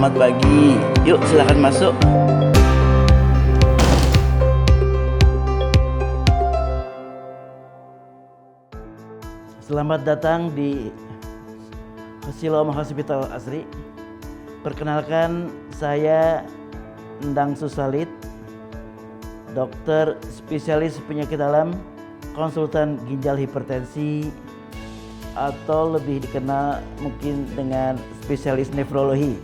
Selamat pagi. Yuk silahkan masuk. Selamat datang di Siloam Hospital Asri. Perkenalkan, saya Endang Susalit, dokter spesialis penyakit dalam, konsultan ginjal hipertensi, atau lebih dikenal mungkin dengan spesialis nefrologi.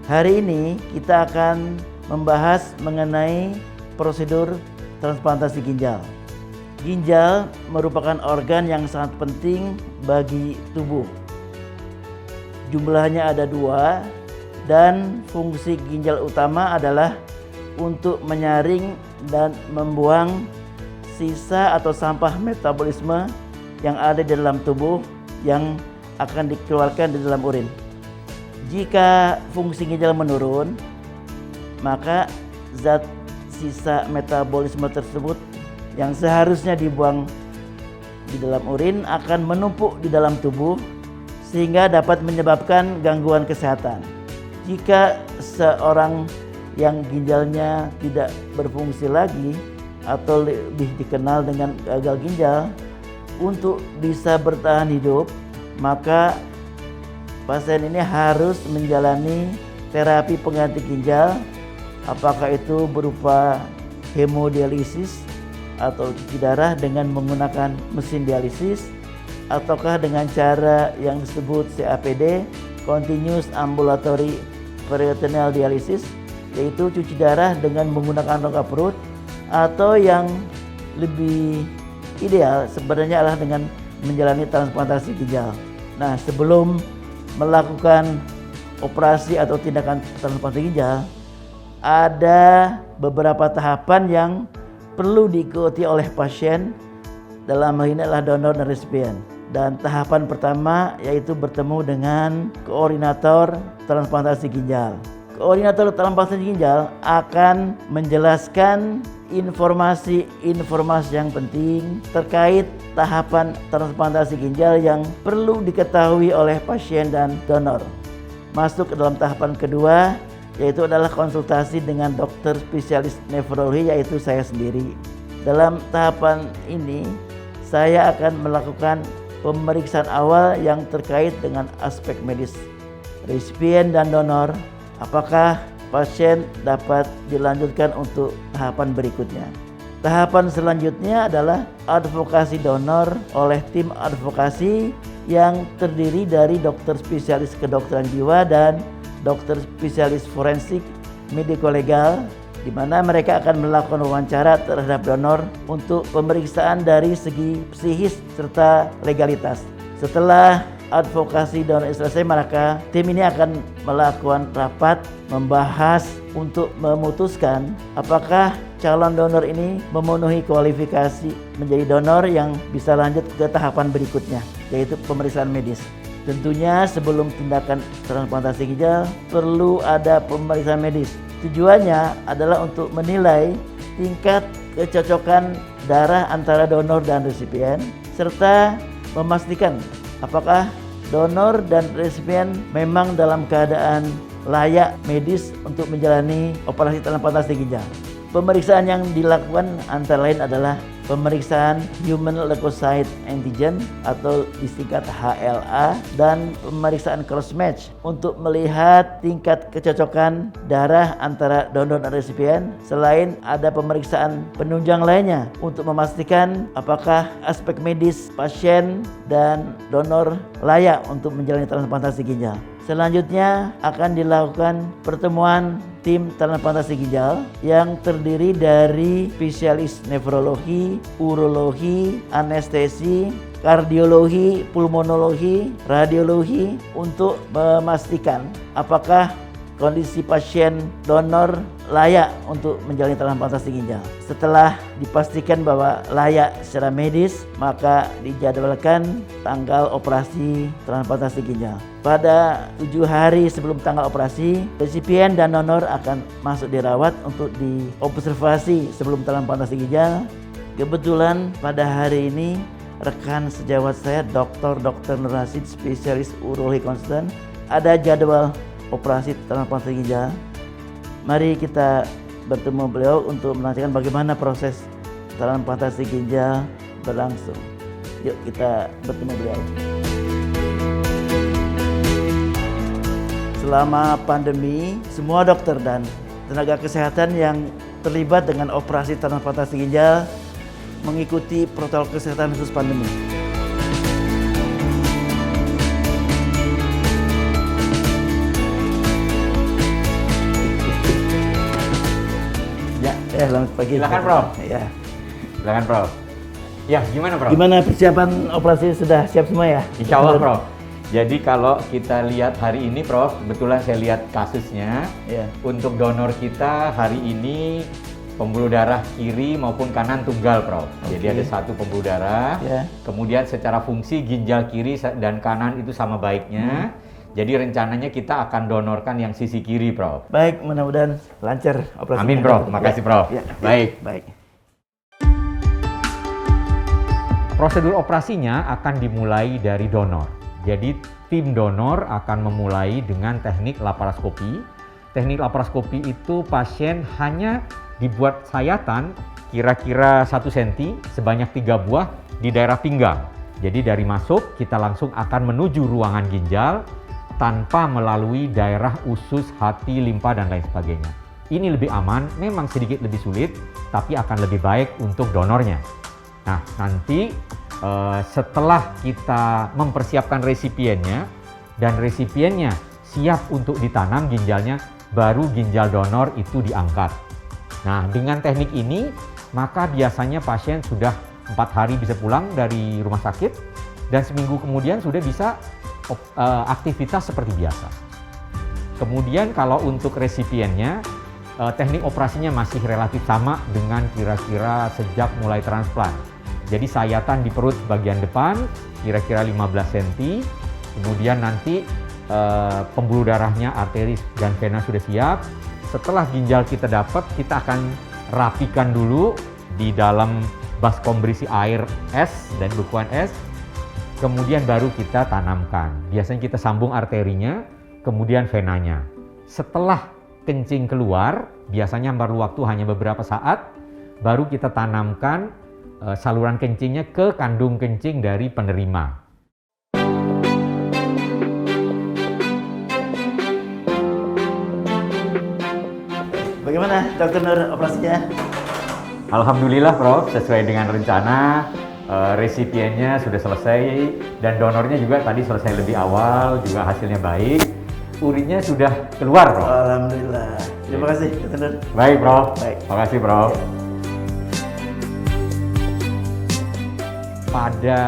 Hari ini kita akan membahas mengenai prosedur transplantasi ginjal. Ginjal merupakan organ yang sangat penting bagi tubuh. Jumlahnya ada 2 dan fungsi ginjal utama adalah untuk menyaring dan membuang sisa atau sampah metabolisme yang ada di dalam tubuh yang akan dikeluarkan di dalam urin. Jika fungsi ginjal menurun, maka zat sisa metabolisme tersebut yang seharusnya dibuang di dalam urin akan menumpuk di dalam tubuh sehingga dapat menyebabkan gangguan kesehatan. Jika seorang yang ginjalnya tidak berfungsi lagi atau lebih dikenal dengan gagal ginjal, untuk bisa bertahan hidup, maka pasien ini harus menjalani terapi pengganti ginjal, apakah itu berupa hemodialisis atau cuci darah dengan menggunakan mesin dialisis, ataukah dengan cara yang disebut CAPD, Continuous Ambulatory Peritoneal Dialysis, yaitu cuci darah dengan menggunakan rongga perut, atau yang lebih ideal sebenarnya adalah dengan menjalani transplantasi ginjal. Nah, sebelum melakukan operasi atau tindakan transplantasi ginjal, ada beberapa tahapan yang perlu diikuti oleh pasien. Dalam hal ini adalah donor dan resipien. Dan tahapan pertama yaitu bertemu dengan koordinator transplantasi ginjal. Koordinator transplantasi ginjal akan menjelaskan informasi-informasi yang penting terkait tahapan transplantasi ginjal yang perlu diketahui oleh pasien dan donor. Masuk ke dalam tahapan kedua, yaitu adalah konsultasi dengan dokter spesialis nefrologi, yaitu saya sendiri. Dalam tahapan ini, saya akan melakukan pemeriksaan awal yang terkait dengan aspek medis resipien dan donor. Apakah pasien dapat dilanjutkan untuk tahapan berikutnya? Tahapan selanjutnya adalah advokasi donor oleh tim advokasi yang terdiri dari dokter spesialis kedokteran jiwa dan dokter spesialis forensik mediko-legal, di mana mereka akan melakukan wawancara terhadap donor untuk pemeriksaan dari segi psikis serta legalitas. Setelah advokasi donor selesai, maka tim ini akan melakukan rapat membahas untuk memutuskan apakah calon donor ini memenuhi kualifikasi menjadi donor yang bisa lanjut ke tahapan berikutnya, yaitu pemeriksaan medis. Tentunya sebelum tindakan transplantasi ginjal perlu ada pemeriksaan medis. Tujuannya adalah untuk menilai tingkat kecocokan darah antara donor dan resipien, serta memastikan apakah donor dan resipien memang dalam keadaan layak medis untuk menjalani operasi transplantasi ginjal. Pemeriksaan yang dilakukan antara lain adalah pemeriksaan Human Leukocyte Antigen atau disingkat HLA, dan pemeriksaan cross match untuk melihat tingkat kecocokan darah antara donor dan resipien. Selain ada pemeriksaan penunjang lainnya untuk memastikan apakah aspek medis pasien dan donor layak untuk menjalani transplantasi ginjal. Selanjutnya akan dilakukan pertemuan tim transplantasi ginjal yang terdiri dari spesialis nefrologi, urologi, anestesi, kardiologi, pulmonologi, radiologi untuk memastikan apakah kondisi pasien donor layak untuk menjalani transplantasi ginjal. Setelah dipastikan bahwa layak secara medis, maka dijadwalkan tanggal operasi transplantasi ginjal. Pada 7 hari sebelum tanggal operasi, resipien dan donor akan masuk dirawat untuk diobservasi sebelum transplantasi ginjal. Kebetulan pada hari ini rekan sejawat saya Dr. Nur Rasid, spesialis urologi konsultan, ada jadwal operasi transplantasi ginjal. Mari kita bertemu beliau untuk menanyakan bagaimana proses transplantasi ginjal berlangsung. Yuk kita bertemu beliau. Selama pandemi, semua dokter dan tenaga kesehatan yang terlibat dengan operasi transplantasi ginjal mengikuti protokol kesehatan khusus pandemi. Selamat pagi. Silakan, Prof. Ya. Silakan, Prof. Ya, gimana, Prof? Gimana persiapan operasi, sudah siap semua ya? Insya Allah, Prof. Jadi kalau kita lihat hari ini, Prof, kebetulan saya lihat kasusnya. Ya. Untuk donor kita hari ini pembuluh darah kiri maupun kanan tunggal, Prof. Jadi ada satu pembuluh darah. Ya. Kemudian secara fungsi ginjal kiri dan kanan itu sama baiknya. Jadi rencananya kita akan donorkan yang sisi kiri, Prof. Baik, mudah-mudahan lancar operasi. Amin, Prof. Makasih, Prof. Ya. Baik. Baik. Prosedur operasinya akan dimulai dari donor. Jadi tim donor akan memulai dengan teknik laparoskopi. Teknik laparoskopi itu pasien hanya dibuat sayatan kira-kira 1 cm sebanyak 3 buah di daerah pinggang. Jadi dari masuk kita langsung akan menuju ruangan ginjal tanpa melalui daerah usus, hati, limpa, dan lain sebagainya. Ini lebih aman, memang sedikit lebih sulit, tapi akan lebih baik untuk donornya. Nah, nanti setelah kita mempersiapkan resipiennya dan resipiennya siap untuk ditanam ginjalnya, baru ginjal donor itu diangkat. Nah, dengan teknik ini, maka biasanya pasien sudah 4 hari bisa pulang dari rumah sakit dan seminggu kemudian sudah bisa aktivitas seperti biasa. Kemudian kalau untuk resipiennya, teknik operasinya masih relatif sama dengan kira-kira sejak mulai transplant. Jadi sayatan di perut bagian depan kira-kira 15 cm, kemudian nanti pembuluh darahnya, arteri dan vena sudah siap. Setelah ginjal kita dapat, kita akan rapikan dulu di dalam baskom berisi air es dan bekuan es. Kemudian baru kita tanamkan. Biasanya kita sambung arterinya, kemudian venanya. Setelah kencing keluar, biasanya perlu waktu hanya beberapa saat, baru kita tanamkan saluran kencingnya ke kandung kencing dari penerima. Bagaimana Dr. Nur operasinya? Alhamdulillah, Prof, sesuai dengan rencana. Resipiennya sudah selesai dan donornya juga tadi selesai lebih awal, juga hasilnya baik. Urinnya sudah keluar, Prof. Alhamdulillah. Terima kasih, Dr. Nur. Baik, Prof. Baik. Terima kasih, Prof. Pada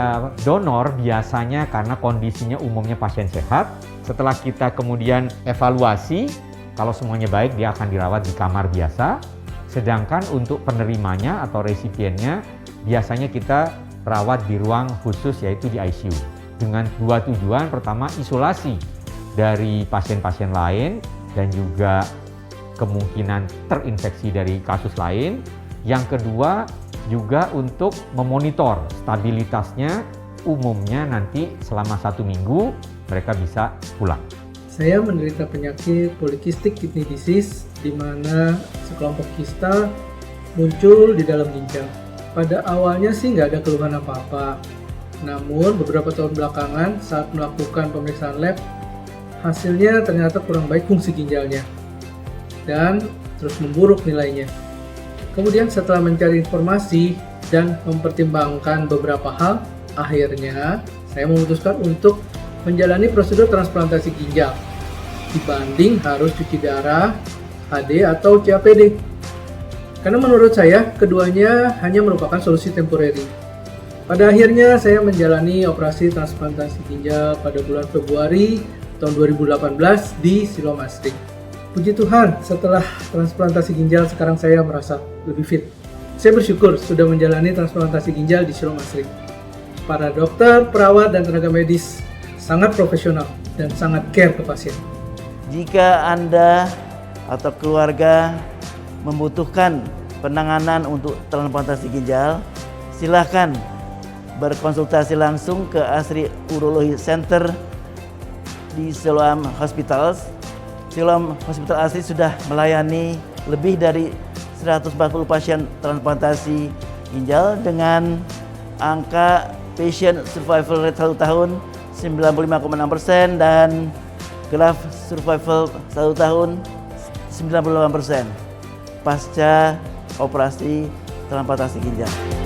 donor biasanya karena kondisinya umumnya pasien sehat, setelah kita kemudian evaluasi, kalau semuanya baik dia akan dirawat di kamar biasa. Sedangkan untuk penerimanya atau resipiennya biasanya kita rawat di ruang khusus yaitu di ICU dengan 2 tujuan. Pertama, isolasi dari pasien-pasien lain dan juga kemungkinan terinfeksi dari kasus lain. Yang kedua juga untuk memonitor stabilitasnya, umumnya nanti selama 1 minggu mereka bisa pulang. Saya menderita penyakit polycystic kidney disease di mana sekelompok kista muncul di dalam ginjal. Pada awalnya sih nggak ada keluhan apa-apa. Namun beberapa tahun belakangan saat melakukan pemeriksaan lab, hasilnya ternyata kurang baik fungsi ginjalnya dan terus memburuk nilainya. Kemudian setelah mencari informasi dan mempertimbangkan beberapa hal, akhirnya saya memutuskan untuk menjalani prosedur transplantasi ginjal dibanding harus cuci darah, HD atau CAPD. Karena menurut saya, keduanya hanya merupakan solusi temporary. Pada akhirnya, saya menjalani operasi transplantasi ginjal pada bulan Februari tahun 2018 di Siloam Asri. Puji Tuhan, setelah transplantasi ginjal, sekarang saya merasa lebih fit. Saya bersyukur sudah menjalani transplantasi ginjal di Siloam Asri. Para dokter, perawat, dan tenaga medis sangat profesional dan sangat care ke pasien. Jika Anda atau keluarga membutuhkan penanganan untuk transplantasi ginjal, silakan berkonsultasi langsung ke Asri Urologi Center di Siloam Hospitals Siloam Hospital Asri sudah melayani lebih dari 140 pasien transplantasi ginjal dengan angka patient survival rate 1 tahun 95,6% dan graft survival 1 tahun 98% pasca operasi transplantasi ginjal.